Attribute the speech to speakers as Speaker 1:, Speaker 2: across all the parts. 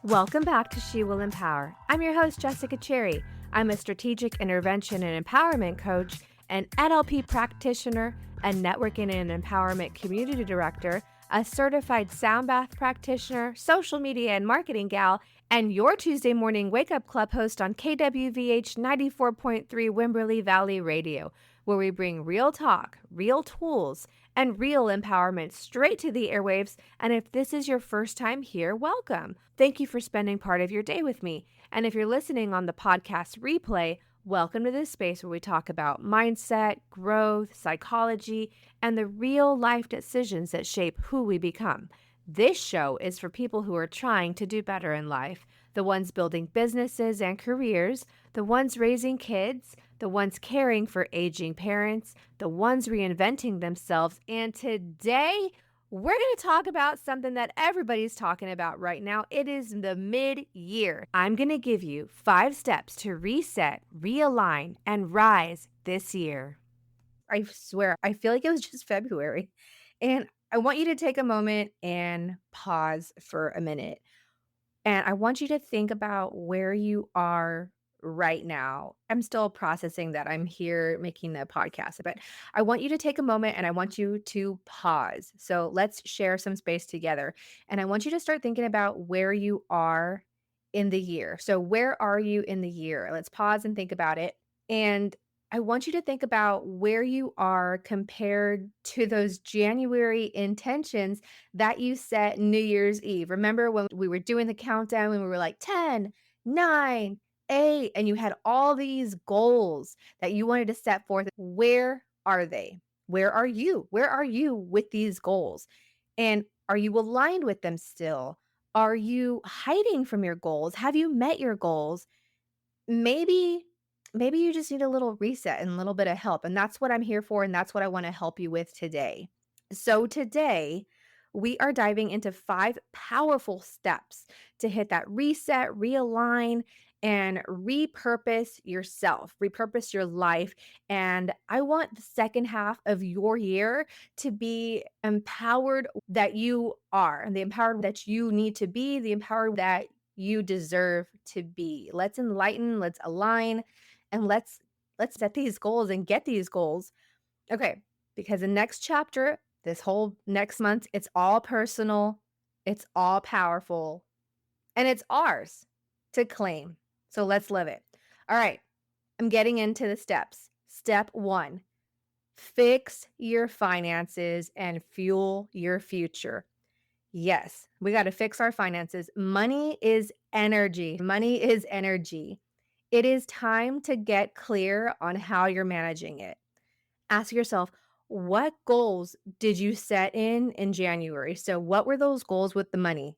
Speaker 1: Welcome back to She Will Empower. I'm your host, Jessica Cherry. I'm a strategic intervention and empowerment coach, an NLP practitioner, a networking and empowerment community director, a certified sound bath practitioner, social media and marketing gal, and your Tuesday morning wake up club host on KWVH 94.3 Wimberley Valley Radio, where we bring real talk, real tools, and real empowerment straight to the airwaves. And if this is your first time here, welcome. Thank you for spending part of your day with me. And if you're listening on the podcast replay, welcome to this space where we talk about mindset, growth, psychology, and the real life decisions that shape who we become. This show is for people who are trying to do better in life, the ones building businesses and careers, the ones raising kids, the ones caring for aging parents, the ones reinventing themselves. And today, we're going to talk about something that everybody's talking about right now. It is the mid-year. I'm going to give you 5 steps to reset, realign, and rise this year. I swear, I feel like it was just February. And I want you to take a moment and pause for a minute. And I want you to think about where you are right now. I'm still processing that I'm here making the podcast, but I want you to take a moment and I want you to pause. So let's share some space together. And I want you to start thinking about where you are in the year. So, where are you in the year? Let's pause and think about it. And I want you to think about where you are compared to those January intentions that you set New Year's Eve. Remember when we were doing the countdown and we were like 10, 9, 8, and you had all these goals that you wanted to set forth. Where are they? Where are you? Where are you with these goals? And are you aligned with them still? Are you hiding from your goals? Have you met your goals? Maybe you just need a little reset and a little bit of help, and that's what I'm here for, and that's what I wanna help you with today. So today, we are diving into 5 powerful steps to hit that reset, realign, and repurpose yourself, repurpose your life, and I want the second half of your year to be empowered that you are, and the empowered that you need to be, the empowered that you deserve to be. Let's enlighten, let's align, and let's set these goals and get these goals. Okay, because the next chapter, this whole next month, it's all personal, it's all powerful, and it's ours to claim. So let's live it. All right, I'm getting into the steps. Step 1, fix your finances and fuel your future. Yes, we got to fix our finances. Money is energy. Money is energy. It is time to get clear on how you're managing it. Ask yourself, what goals did you set in January? So, what were those goals with the money?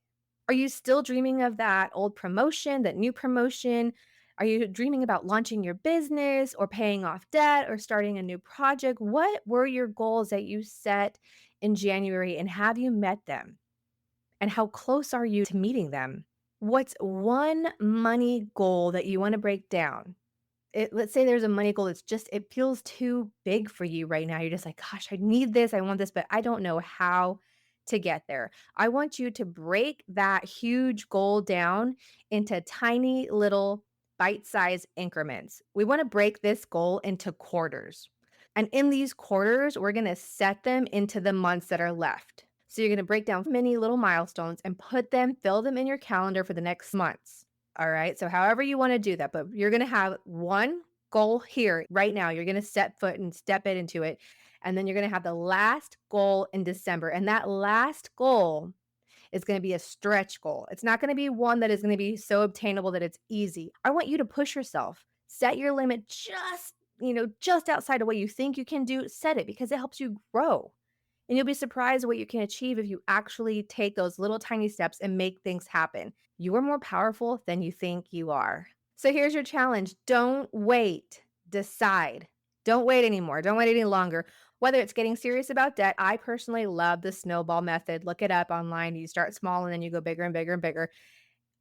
Speaker 1: Are you still dreaming of that old promotion, that new promotion? Are you dreaming about launching your business or paying off debt or starting a new project? What were your goals that you set in January and have you met them? And how close are you to meeting them? What's one money goal that you want to break down? Let's say there's a money goal that's just, it feels too big for you right now. You're just like, gosh, I need this, I want this, but I don't know how to get there. I want you to break that huge goal down into tiny little bite-sized increments. We want to break this goal into quarters. And in these quarters, we're going to set them into the months that are left. So you're going to break down many little milestones and fill them in your calendar for the next months. All right. So however you want to do that, but you're going to have one goal here right now. You're going to set foot and step it into it. And then you're going to have the last goal in December. And that last goal is going to be a stretch goal. It's not going to be one that is going to be so obtainable that it's easy. I want you to push yourself. Set your limit just outside of what you think you can do. Set it because it helps you grow. And you'll be surprised what you can achieve if you actually take those little tiny steps and make things happen. You are more powerful than you think you are. So here's your challenge. Don't wait. Decide. Don't wait anymore. Don't wait any longer. Whether it's getting serious about debt, I personally love the snowball method. Look it up online. You start small and then you go bigger and bigger and bigger.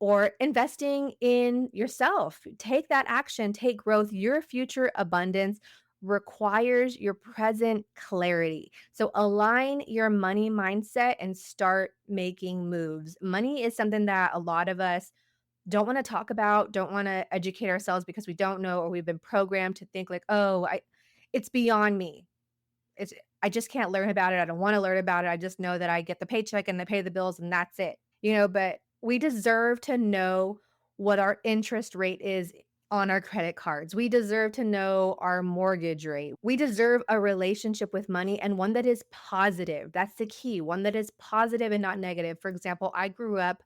Speaker 1: Or investing in yourself. Take that action, take growth, your future abundance requires your present clarity. So align your money mindset and start making moves. Money is something that a lot of us don't want to talk about, don't want to educate ourselves because we don't know, or we've been programmed to think like, "Oh, I it's beyond me. It's I just can't learn about it. I don't want to learn about it. I just know that I get the paycheck and I pay the bills and that's it." But we deserve to know what our interest rate is on our credit cards. We deserve to know our mortgage rate. We deserve a relationship with money and one that is positive. That's the key. One that is positive and not negative. For example, I grew up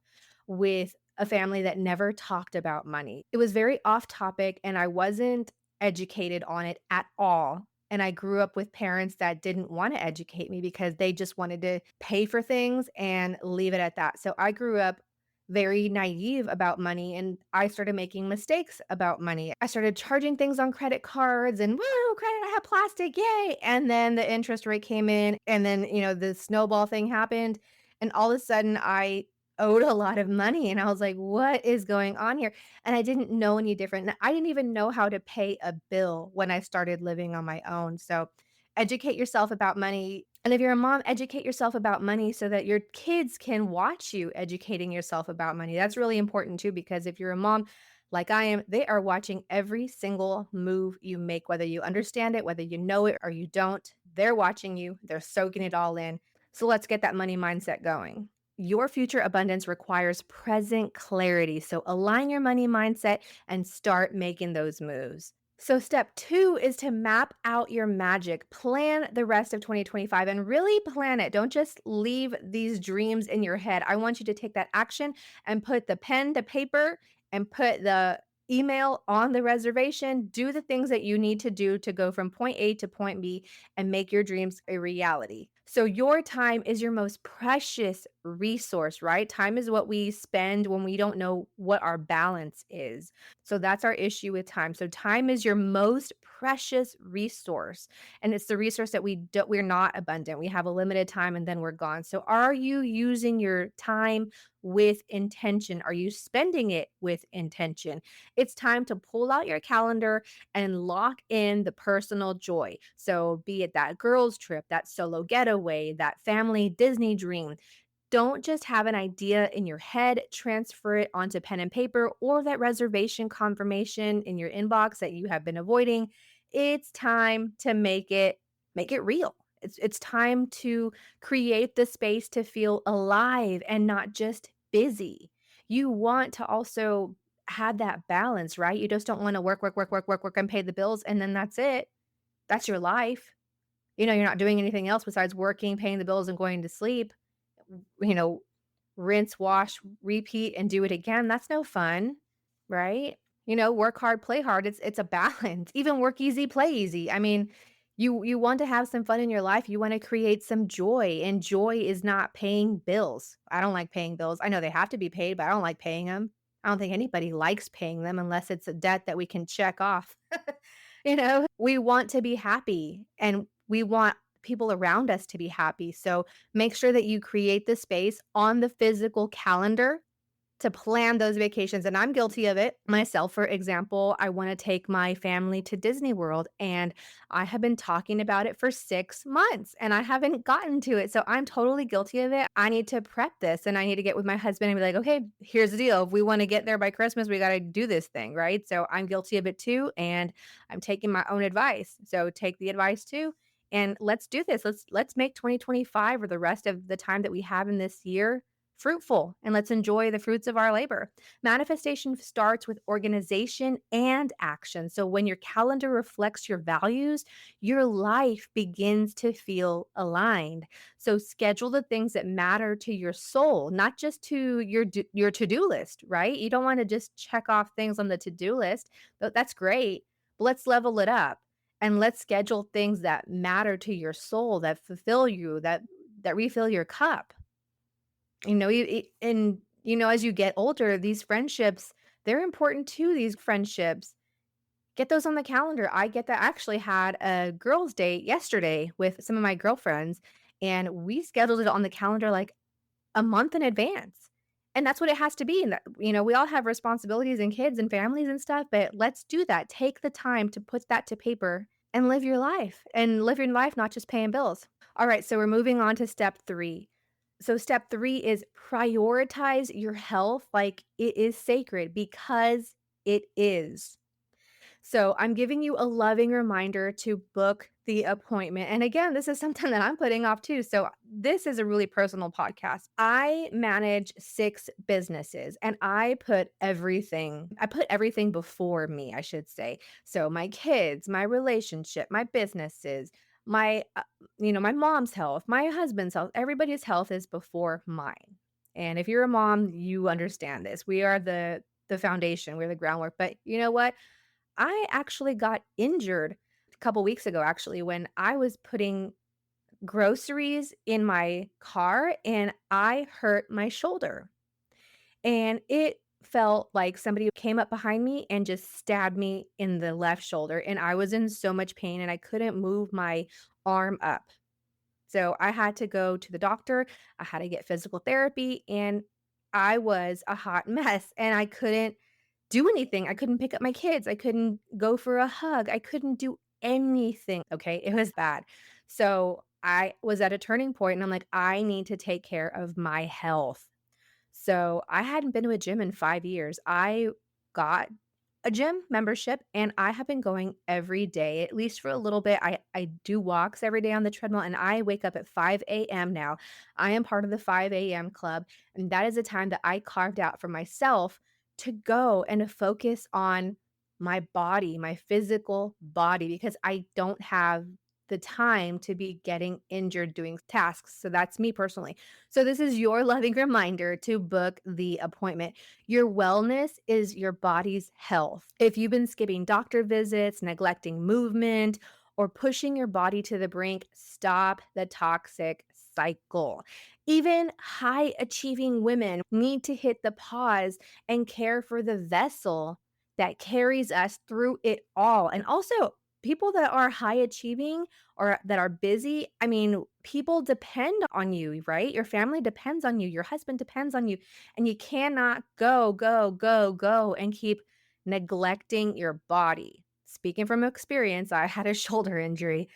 Speaker 1: with a family that never talked about money. It was very off topic and I wasn't educated on it at all. And I grew up with parents that didn't want to educate me because they just wanted to pay for things and leave it at that. So I grew up very naive about money and I started making mistakes about money. I started charging things on credit cards and woo, credit, I have plastic, yay. And then the interest rate came in and then, the snowball thing happened. And all of a sudden I owed a lot of money and I was like, what is going on here? And I didn't know any different. And I didn't even know how to pay a bill when I started living on my own. So educate yourself about money. And if you're a mom, educate yourself about money so that your kids can watch you educating yourself about money. That's really important too, because if you're a mom like I am, they are watching every single move you make, whether you understand it, whether you know it or you don't. They're watching you, they're soaking it all in. So let's get that money mindset going. Your future abundance requires present clarity. So align your money mindset and start making those moves. So, step two is to map out your magic. Plan the rest of 2025 and really plan it. Don't just leave these dreams in your head. I want you to take that action and put the pen to paper and put the email on the reservation. Do the things that you need to do to go from point A to point B and make your dreams a reality. So, your time is your most precious resource, right? Time is what we spend when we don't know what our balance is. So that's our issue with time. So time is your most precious resource and it's the resource that we're not abundant. We have a limited time and then we're gone. So are you using your time with intention? Are you spending it with intention? It's time to pull out your calendar and lock in the personal joy. So be it that girls trip, that solo getaway, that family Disney dream, don't just have an idea in your head, transfer it onto pen and paper or that reservation confirmation in your inbox that you have been avoiding. It's time to make it real. It's time to create the space to feel alive and not just busy. You want to also have that balance, right? You just don't want to work, work, work, work, work, work and pay the bills and then that's it. That's your life. You're not doing anything else besides working, paying the bills and going to sleep. You know, rinse, wash, repeat, and do it again. That's no fun, right? Work hard, play hard. It's a balance. Even work easy, play easy. I mean, you want to have some fun in your life. You want to create some joy, and joy is not paying bills. I don't like paying bills. I know they have to be paid, but I don't like paying them. I don't think anybody likes paying them unless it's a debt that we can check off. We want to be happy and we want people around us to be happy. So make sure that you create the space on the physical calendar to plan those vacations, and I'm guilty of it myself. For example, I wanna take my family to Disney World, and I have been talking about it for 6 months, and I haven't gotten to it, so I'm totally guilty of it. I need to prep this, and I need to get with my husband and be like, "Okay, here's the deal. If we wanna get there by Christmas, we gotta do this thing," right? So I'm guilty of it too, and I'm taking my own advice. So take the advice too, and let's do this. Let's make 2025 or the rest of the time that we have in this year fruitful and let's enjoy the fruits of our labor. Manifestation starts with organization and action. So when your calendar reflects your values, your life begins to feel aligned. So schedule the things that matter to your soul, not just to your to-do list, right? You don't want to just check off things on the to-do list. That's great, but let's level it up and let's schedule things that matter to your soul, that fulfill you, that refill your cup. As you get older, these friendships, they're important too, these friendships. Get those on the calendar. I get that. I actually had a girls' date yesterday with some of my girlfriends, and we scheduled it on the calendar like a month in advance. And that's what it has to be. And we all have responsibilities and kids and families and stuff, but let's do that. Take the time to put that to paper and live your life, not just paying bills. All right, so we're moving on to step 3. So step 3 is prioritize your health like it is sacred because it is. So I'm giving you a loving reminder to book the appointment. And again, this is something that I'm putting off too. So this is a really personal podcast. I manage 6 businesses and I put everything before me, I should say. So my kids, my relationship, my businesses, my my mom's health, my husband's health, everybody's health is before mine. And if you're a mom, you understand this. We are the foundation, we're the groundwork. But you know what? I actually got injured a couple weeks ago, actually, when I was putting groceries in my car and I hurt my shoulder. And it felt like somebody came up behind me and just stabbed me in the left shoulder. And I was in so much pain and I couldn't move my arm up. So I had to go to the doctor. I had to get physical therapy and I was a hot mess and I couldn't do anything. I couldn't pick up my kids. I couldn't go for a hug. I couldn't do anything. Okay. It was bad. So I was at a turning point and I'm like, I need to take care of my health. So I hadn't been to a gym in 5 years. I got a gym membership and I have been going every day, at least for a little bit. I do walks every day on the treadmill and I wake up at 5 a.m. now. I am part of the 5 a.m. club. And that is a time that I carved out for myself to go and to focus on my body, my physical body, because I don't have the time to be getting injured doing tasks. So that's me personally. So, this is your loving reminder to book the appointment. Your wellness is your body's health. If you've been skipping doctor visits, neglecting movement, or pushing your body to the brink, stop the toxic cycle. Even high achieving women need to hit the pause and care for the vessel that carries us through it all. And also, people that are high achieving or that are busy, I mean, people depend on you, right? Your family depends on you, your husband depends on you, and you cannot go, go, go, go and keep neglecting your body. Speaking from experience, I had a shoulder injury.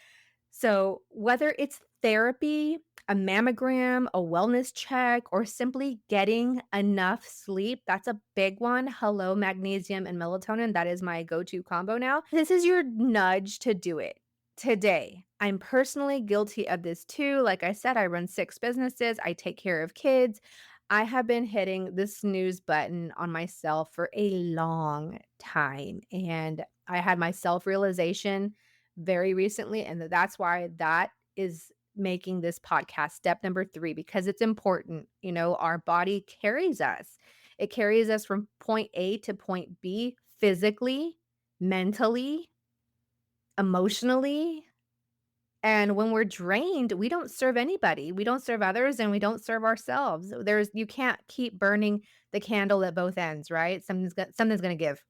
Speaker 1: So, whether it's therapy, a mammogram, a wellness check, or simply getting enough sleep, that's a big one. Hello, magnesium and melatonin. That is my go to combo now. This is your nudge to do it today. I'm personally guilty of this too. Like I said, I run 6 businesses, I take care of kids. I have been hitting the snooze button on myself for a long time. And I had my self realization very recently. And that's why that is making this podcast step number 3, because it's important. Our body carries us, it carries us from point A to point B physically, mentally, emotionally. And when we're drained, we don't serve anybody. We don't serve others and we don't serve ourselves. You can't keep burning the candle at both ends, right? Something's going to give.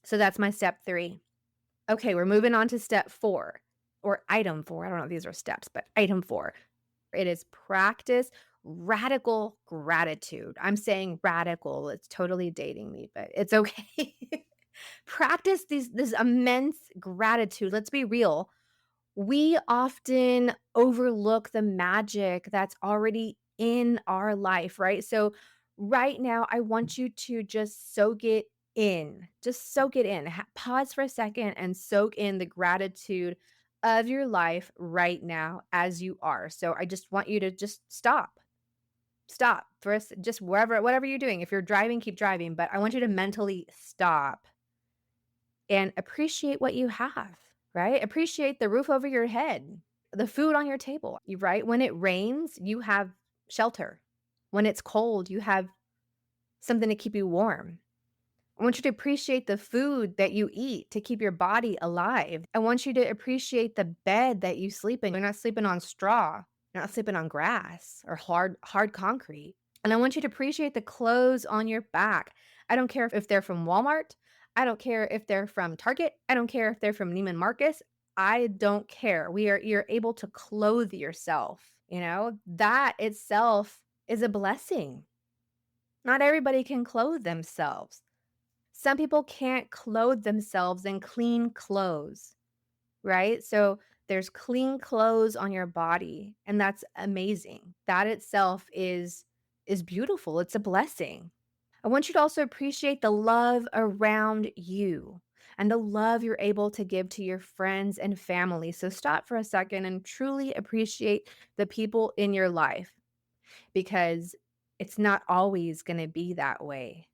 Speaker 1: So that's my step 3. Okay, we're moving on to step 4 or item 4. I don't know if these are steps, but item 4. It is practice radical gratitude. I'm saying radical. It's totally dating me, but it's okay. Practice this immense gratitude. Let's be real. We often overlook the magic that's already in our life, right? So, right now, I want you to just soak it in. Just soak it in. Pause for a second and soak in the gratitude of your life right now as you are. So, I just want you to just stop. Stop for us, just whatever you're doing. If you're driving, keep driving, but I want you to mentally stop and appreciate what you have, right? Appreciate the roof over your head, the food on your table, right? When it rains, you have shelter. When it's cold, you have something to keep you warm. I want you to appreciate the food that you eat to keep your body alive. I want you to appreciate the bed that you sleep in. You're not sleeping on straw. You're not sleeping on grass or hard concrete. And I want you to appreciate the clothes on your back. I don't care if they're from Walmart. I don't care if they're from Target. I don't care if they're from Neiman Marcus. I don't care. You're able to clothe yourself, That itself is a blessing. Not everybody can clothe themselves. Some people can't clothe themselves in clean clothes. right? So there's clean clothes on your body, and that's amazing. That itself is beautiful. It's a blessing. I want you to also appreciate the love around you and the love you're able to give to your friends and family. So stop for a second and truly appreciate the people in your life because it's not always going to be that way.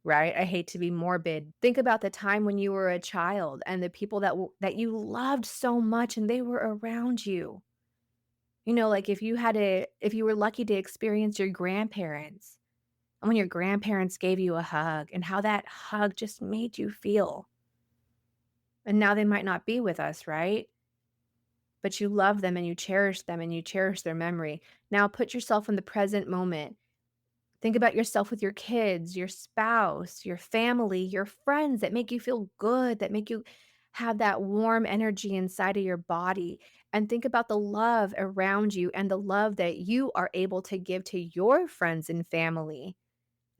Speaker 1: Right? I hate to be morbid. Think about the time when you were a child and the people that you loved so much and they were around you. Like if you were lucky to experience your grandparents and when your grandparents gave you a hug and how that hug just made you feel. And now they might not be with us, right? But you love them and you cherish their memory. Now put yourself in the present moment. Think about yourself with your kids, your spouse, your family, your friends that make you feel good, that make you have that warm energy inside of your body. And think about the love around you and the love that you are able to give to your friends and family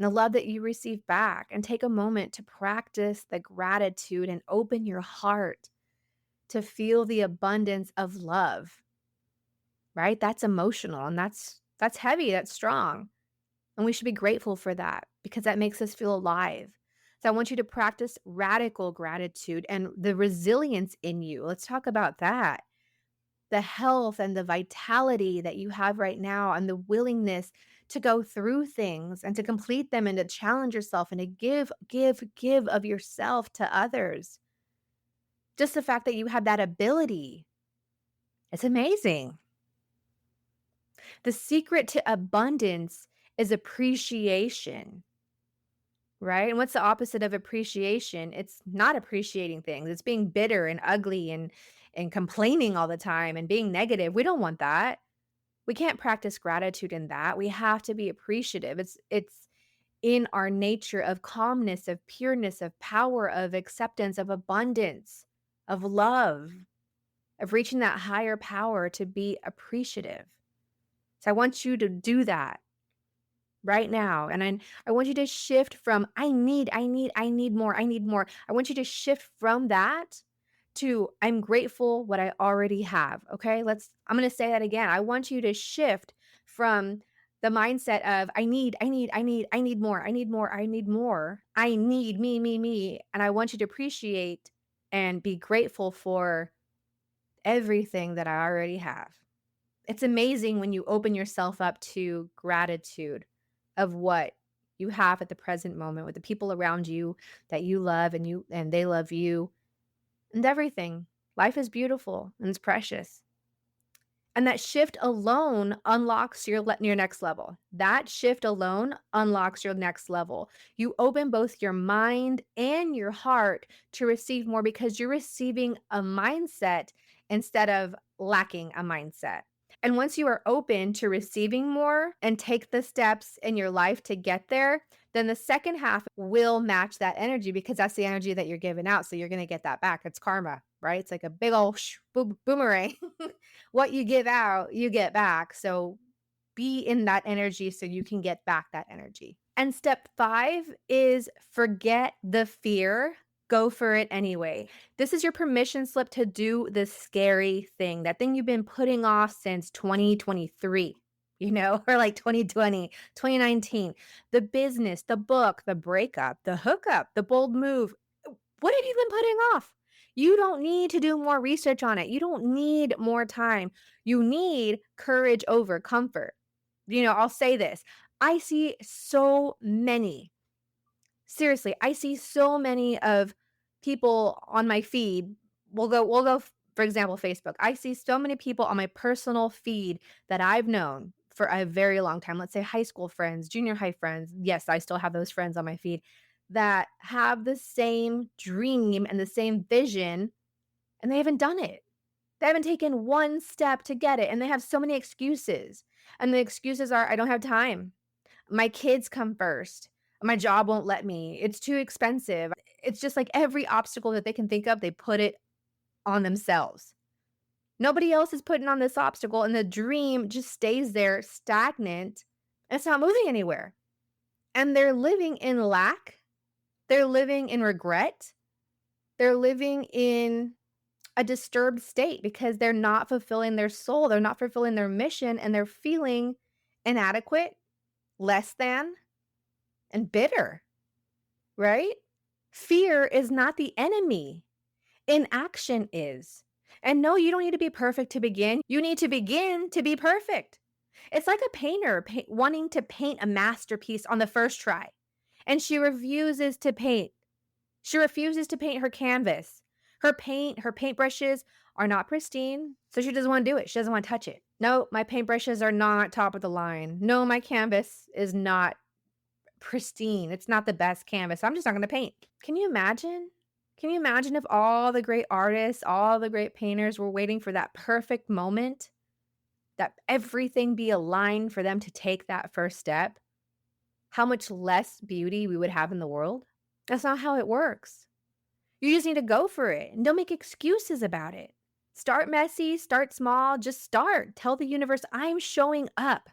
Speaker 1: and the love that you receive back. And take a moment to practice the gratitude and open your heart to feel the abundance of love, right? That's emotional and that's heavy, that's strong. And we should be grateful for that because that makes us feel alive. So I want you to practice radical gratitude and the resilience in you. Let's talk about that. The health and the vitality that you have right now and the willingness to go through things and to complete them and to challenge yourself and to give of yourself to others. Just the fact that you have that ability, it's amazing. The secret to abundance is appreciation. Right? And what's the opposite of appreciation? It's not appreciating things. It's being bitter and ugly and complaining all the time and being negative. We don't want that. We can't practice gratitude in that. We have to be appreciative. It's in our nature of calmness, of pureness, of power, of acceptance, of abundance, of love, of reaching that higher power to be appreciative. So I want you to do that right now. And I want you to shift from I need more, I need more. I want you to shift from that to I'm grateful what I already have. Okay. I'm going to say that again. I want you to shift from the mindset of I need more, I need more, I need more. I need me. And I want you to appreciate and be grateful for everything that I already have. It's amazing when you open yourself up to gratitude of what you have at the present moment with the people around you that you love and they love you and everything. Life is beautiful and it's precious. And that shift alone unlocks your next level. That shift alone unlocks your next level. You open both your mind and your heart to receive more because you're receiving a mindset instead of lacking a mindset. And once you are open to receiving more and take the steps in your life to get there, then the second half will match that energy because that's the energy that you're giving out. So you're going to get that back. It's karma, right? It's like a big old boomerang. What you give out, you get back. So be in that energy so you can get back that energy. And step 5 is forget the fear. Go for it anyway. This is your permission slip to do the scary thing, that thing you've been putting off since 2023, or like 2020, 2019. The business, the book, the breakup, the hookup, the bold move. What have you been putting off? You don't need to do more research on it. You don't need more time. You need courage over comfort. I'll say this. I see so many, seriously, I see so many of people on my feed. For example, Facebook. I see so many people on my personal feed that I've known for a very long time. Let's say high school friends, junior high friends. Yes, I still have those friends on my feed that have the same dream and the same vision, and they haven't done it. They haven't taken one step to get it, and they have so many excuses. And the excuses are, I don't have time. My kids come first. My job won't let me. It's too expensive. It's just like every obstacle that they can think of, they put it on themselves. Nobody else is putting on this obstacle, and the dream just stays there stagnant. And it's not moving anywhere. And they're living in lack. They're living in regret. They're living in a disturbed state because they're not fulfilling their soul, they're not fulfilling their mission, and they're feeling inadequate, less than, and bitter, right? Fear is not the enemy. Inaction is. And no, you don't need to be perfect to begin. You need to begin to be perfect. It's like a painter wanting to paint a masterpiece on the first try, and she refuses to paint. She refuses to paint her canvas. Her paintbrushes are not pristine, so she doesn't want to do it. She doesn't want to touch it. No, my paintbrushes are not top of the line. No, my canvas is not pristine. It's not the best canvas. I'm just not going to paint. Can you imagine? Can you imagine if all the great artists, all the great painters were waiting for that perfect moment, that everything be aligned for them to take that first step? How much less beauty we would have in the world? That's not how it works. You just need to go for it and don't make excuses about it. Start messy, start small, just start. Tell the universe, I'm showing up.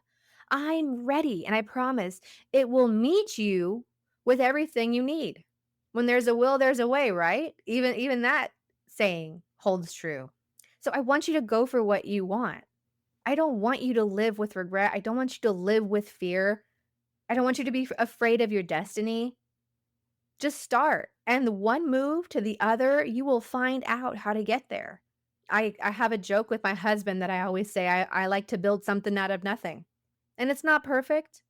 Speaker 1: I'm ready, and I promise it will meet you with everything you need. When there's a will, there's a way, right? Even that saying holds true. So I want you to go for what you want. I don't want you to live with regret. I don't want you to live with fear. I don't want you to be afraid of your destiny. Just start. And one move to the other, you will find out how to get there. I have a joke with my husband that I always say I like to build something out of nothing. And it's not perfect.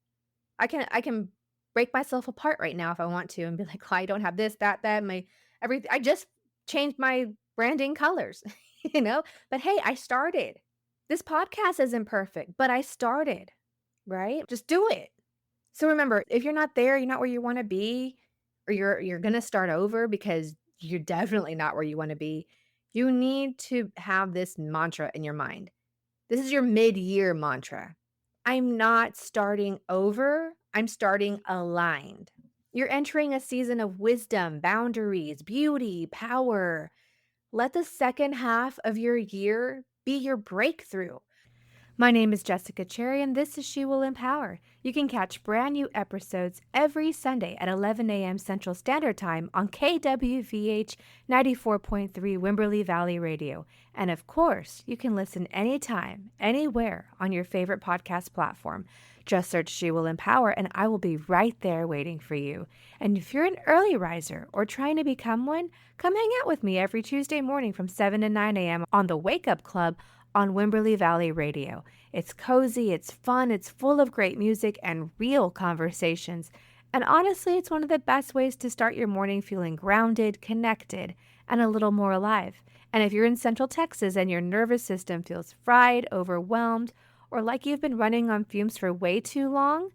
Speaker 1: I can break myself apart right now if I want to and be like, oh, I don't have this, that, my everything. I just changed my branding colors, But hey, I started. This podcast isn't perfect, but I started, right? Just do it. So remember, if you're not there, you're not where you want to be, or you're going to start over because you're definitely not where you want to be, you need to have this mantra in your mind. This is your mid-year mantra. I'm not starting over, I'm starting aligned. You're entering a season of wisdom, boundaries, beauty, power. Let the second half of your year be your breakthrough. My name is Jessica Cherry, and this is She Will Empower. You can catch brand new episodes every Sunday at 11 a.m. Central Standard Time on KWVH 94.3 Wimberley Valley Radio. And of course, you can listen anytime, anywhere on your favorite podcast platform. Just search She Will Empower, and I will be right there waiting for you. And if you're an early riser or trying to become one, come hang out with me every Tuesday morning from 7 to 9 a.m. on the Wake Up Club on Wimberley Valley Radio. It's cozy, it's fun, it's full of great music and real conversations. And honestly, it's one of the best ways to start your morning feeling grounded, connected, and a little more alive. And if you're in Central Texas and your nervous system feels fried, overwhelmed, or like you've been running on fumes for way too long,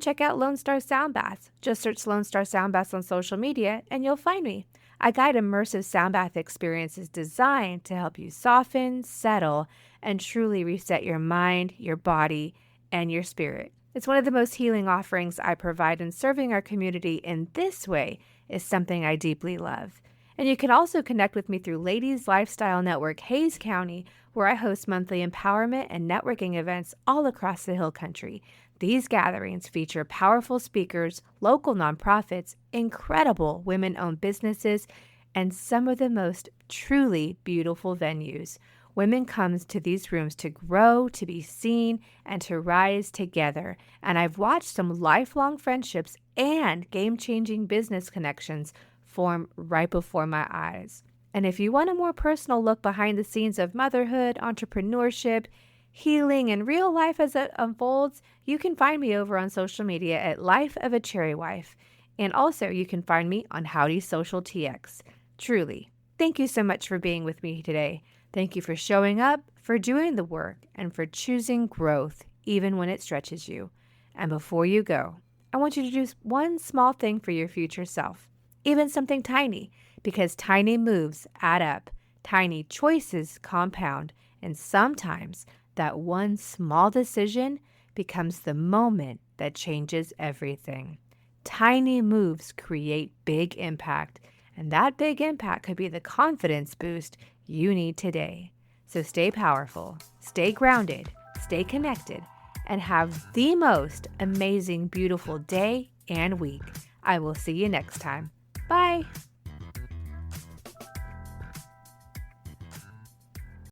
Speaker 1: check out Lone Star Sound Baths. Just search Lone Star Sound Baths on social media and you'll find me. I guide immersive sound bath experiences designed to help you soften, settle, and truly reset your mind, your body, and your spirit. It's one of the most healing offerings I provide, and serving our community in this way is something I deeply love. And you can also connect with me through Ladies Lifestyle Network Hayes County, where I host monthly empowerment and networking events all across the Hill Country. These gatherings feature powerful speakers, local nonprofits, incredible women-owned businesses, and some of the most truly beautiful venues. Women come to these rooms to grow, to be seen, and to rise together. And I've watched some lifelong friendships and game-changing business connections form right before my eyes. And if you want a more personal look behind the scenes of motherhood, entrepreneurship, healing, and real life as it unfolds, you can find me over on social media at Life of a Cherry Wife. And also you can find me on Howdy Social TX. Truly, thank you so much for being with me today. Thank you for showing up, for doing the work, and for choosing growth even when it stretches you. And before you go, I want you to do one small thing for your future self, even something tiny, because tiny moves add up, tiny choices compound, and sometimes that one small decision becomes the moment that changes everything. Tiny moves create big impact, and that big impact could be the confidence boost you need today. So stay powerful, stay grounded, stay connected, and have the most amazing, beautiful day and week. I will see you next time. Bye.